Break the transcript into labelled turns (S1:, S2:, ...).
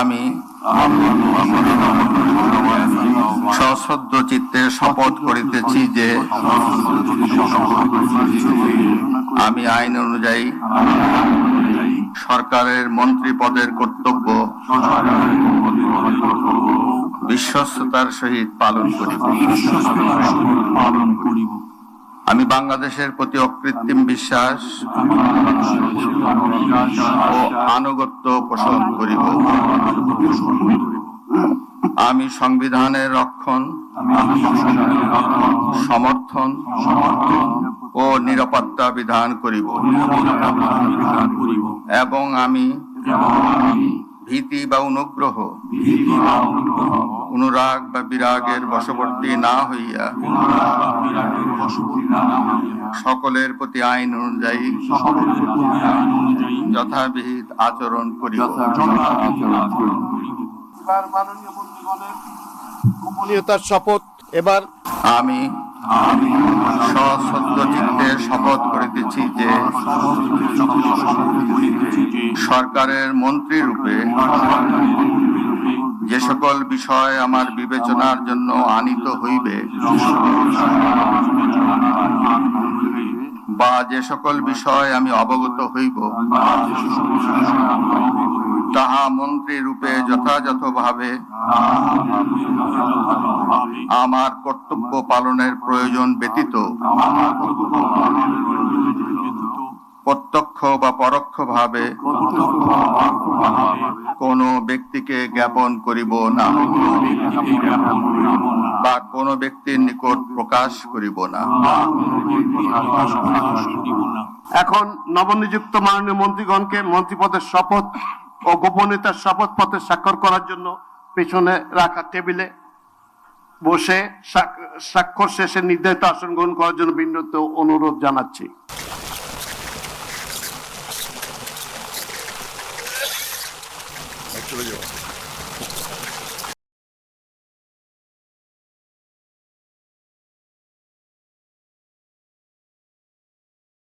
S1: আমি সশ্রদ্ধ চিত্তে শপথ করিতেছি যে আমি আইন অনুযায়ী সরকারের মন্ত্রী পদের কর্তব্য বিশ্বস্ততার সহিত পালন করিব। আমি বাংলাদেশের প্রতি অকৃত্রিম বিশ্বাস ও আনুগত্য পোষণ করিব। আমি সংবিধানের রক্ষণ, সমর্থন ও নিরাপত্তা বিধান করিব এবং আমি ভীতি বা অনুগ্রহ, অনুরাগ বা বিরাগের বশবর্তী না হইয়া সকলের প্রতি আইন অনুযায়ী যথাবিহিত আচরণ করিব।
S2: মাননীয় মন্ত্রীগণের গোপনীয়তার শপথ। এবার
S1: আমি সশ্রদ্ধ চিত্তে শপথ করিতেছি যে সরকারের মন্ত্রী রূপে যে সকল বিষয় আমার বিবেচনার জন্য আনিত হইবে বা যে সকল বিষয় আমি অবগত হইব তাহা মন্ত্রী রূপে যথাযথভাবে আমার কর্তব্য পালনের প্রয়োজন ব্যতীত প্রত্যক্ষ বা পরোক্ষভাবে কোনো ব্যক্তিকে জ্ঞাপন করিব না বা কোনো ব্যক্তির নিকট প্রকাশ করিব না।
S2: এখন নবনিযুক্ত মাননীয় মন্ত্রীগণকে মন্ত্রীপদের শপথ ও গোপনীয়তার শপথ পত্রে স্বাক্ষর করার জন্য পেছনে রাখা টেবিলে বসে স্বাক্ষর শেষে নির্ধারিত আসন গ্রহণ করার জন্য বিনীত অনুরোধ জানাচ্ছি।